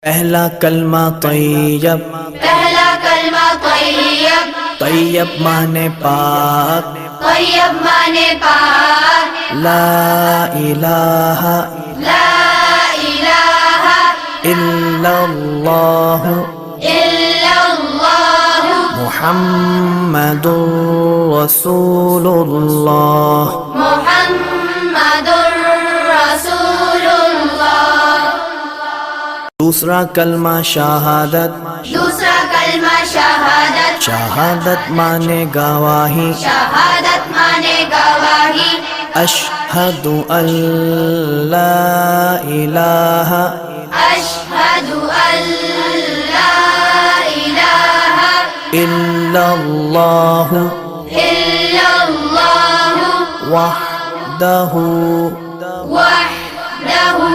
पहला कलमा तैयब, पहला कलमा तैयब, तैयब माने पाक, तैयब माने पाक, ला इलाहा ला इलाहा इल्लल्लाह इल्लल्लाह मुहम्मदुर रसूलुल्लाह। मुहम्मदुर रसूलुल्लाह। दूसरा कलमा शहादत, दूसरा कलमा शहादत, शहादत माने गवाही, शहादत माने गवाही, अशहदु अल्ला इलाहा अशहदु अल्ला इलाहा इल्लल्लाह इल्लल्लाह वहदहु वहदहु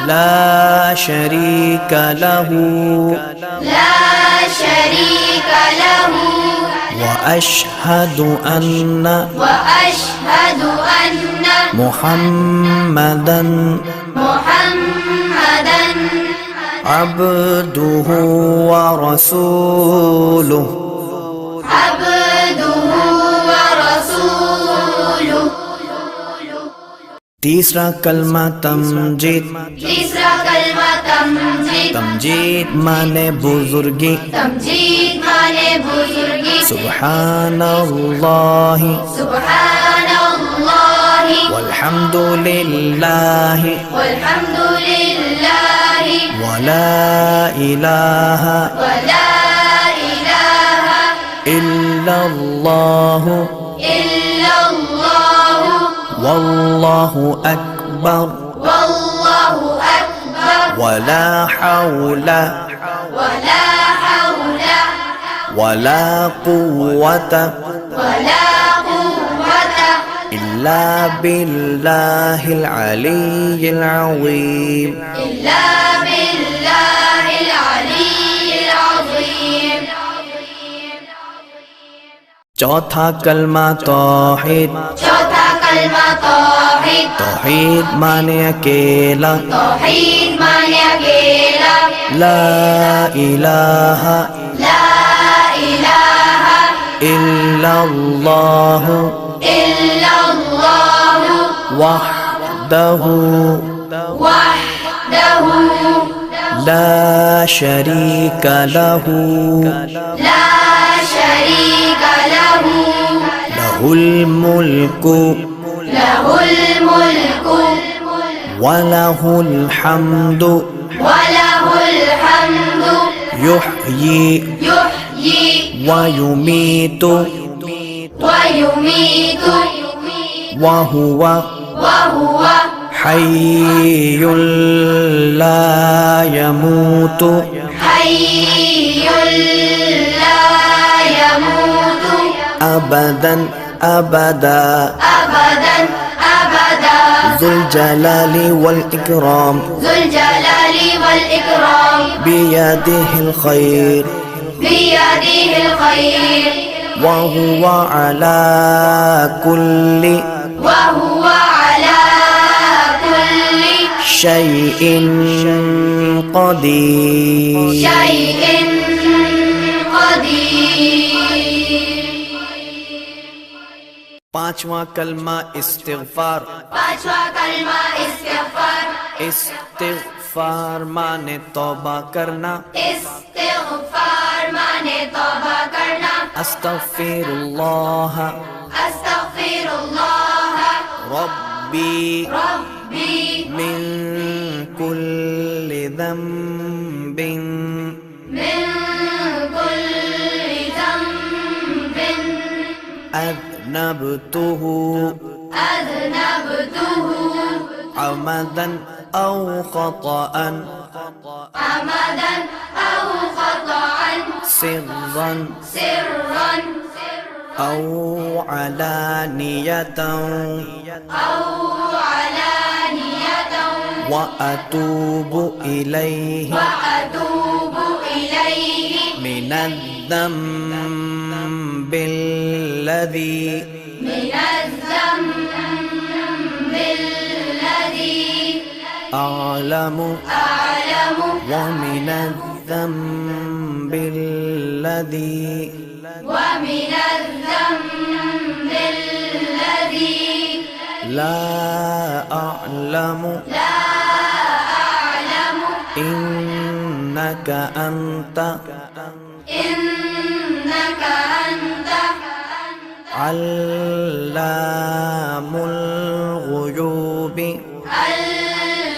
ला शरीक लहू ला शरीक लहू व अशहदु अन्ना वअशहदु अन्न मुहम्मदन मुहम्मदन अब्दुहु व रसूलुहु। अब्दुहु व रसूलुहु। तीसरा कलमा तमजीद, तीसरा कलमा तमजीद, तमजीद माने बुजुर्गी, तमजीद माने बुजुर्गी, सुब्हानल्लाहि सुब्हानल्लाहि वल्हम्दुलिल्लाहि वल्हम्दुलिल्लाहि वला इलाहा वला इलाहा इल्लल्लाहु इल्लल्लाह वल्लाहु अकबर वल्लाहु अकबर वला हौला वला हौला वला कुव्वता वला कुव्वता इल्ला बिल्लाहिल अलिय्यिल अज़ीम। इल्ला बिल्लाहिल अलिय्यिल अज़ीम। चौथा कलमा तौहीद, चौथा कलमा तौहीद, तौहीद माने अकेला, तौहीद माने अकेला, ला इलाहा ला इलाहा इल्लल्लाह इल्लल्लाह वहदहु वहदहु ला शरीक लहू ला शरीक लहू लहुल मुल्कु लहुल मुल्कु वलहुल हम्दु वलहुल हम्दु युह्यी युह्यी व युमीतु व युमीतु वहुवा वहुव हय्युल ला यमूतु हय्युल ला यमूतु अबदन अबदा अबदन अबदा ज़ुल जलाली वल इकराम ज़ुल जलाली वल इकराम बियदिहिल खैर बियदिहिल खैर वहुवा अला कुल्ली वहुव अला कुल्ली शैइन क़दीर। शैइन क़दीर। पांचवा कलमा इस्तिग़फ़ार, पांचवा कलमा इस्तिग़फ़ार, इस्तिग़फ़ार माने तौबा करना, इस्तिग़फ़ार माने तौबा करना, अस्तग़फ़िरुल्लाह अस्तग़फ़िरुल्लाह रब्बी रब्बी मिन कुल्लि ज़ंबिन मिन कुल्लि ज़ंबिन अज़नबतुहु अज़नबतुहु अमदन औ ख़तअन अमदन औ ख़तअन सिर्रन सिर्रन औ अलानियतन औ अलानियतन व अतूबु इलैहि वअतूबु इलैहि मिनज़्ज़म्बिल्लज़ी मिनज़्ज़म्बिल्लज़ी أعلم أعلم ومن الذنب الذي ومن الذنب الذي لا أعلم لا أعلم إنك أنت إنك أنت علام الغيوب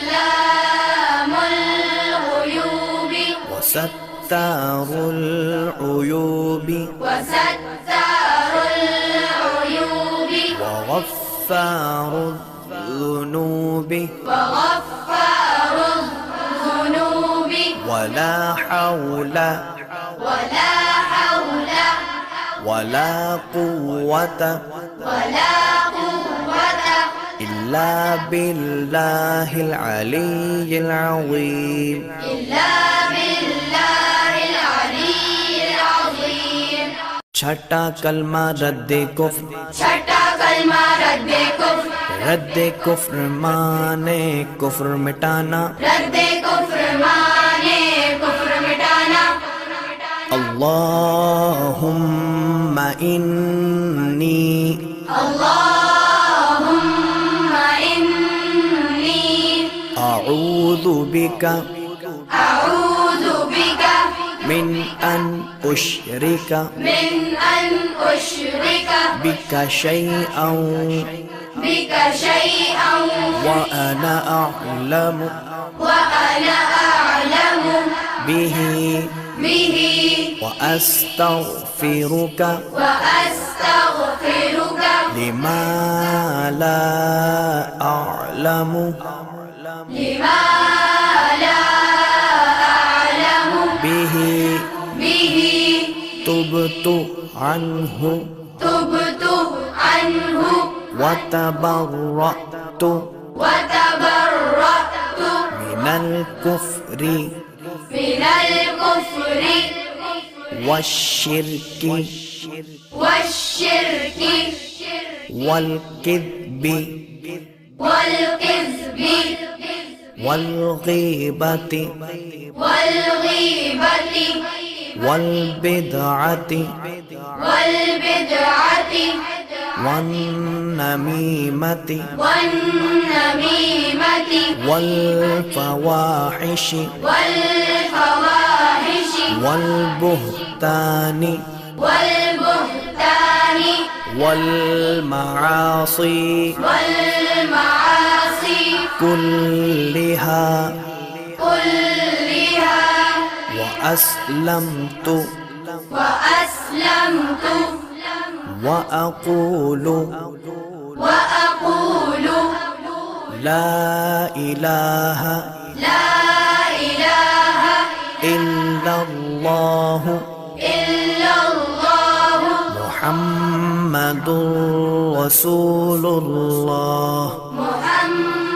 علام الغيوب وستار العيوب وستار العيوب وغفار الذنوب وغفار الذنوب ولا حول ولا حول ولا قوة ولا قوة إلا بالله العلي العظيم إلا بالله العلي العظيم छठा कलमा रद्द कुफ्र छठा कलमा रद्द कुफ्र रद्द कुफ्र माने कुफ्र मिटाना रद्द कुफ्र माने कुफ्र मिटाना अल्लाहुम्मा इन्नी अल्लाहुम्मा इन्नी अऊज़ु बिका अऊज़ु बिका मिन अन उश्रिका من أن أشرك बिका शैअन بك شيئا وأنا أعلم وأنا أعلم به به وأستغفرك وأستغفرك لما لا أعلم لما لا أعلم به به تبت عنه تبت عنه وتبرأت وتبرأت من الكفر من الكفر والشرك والشرك والكذب والكذب والغيبة والغيبة والبدعة والبدعة والنميمة والنميمة والفواحش والفواحش والبهتان والبهتان والمعاصي والمعاصي كلها كلها وأسلمت وأسلمت وأقول وأقول لا إله لا إله إلا الله إلا الله محمد رسول الله محمد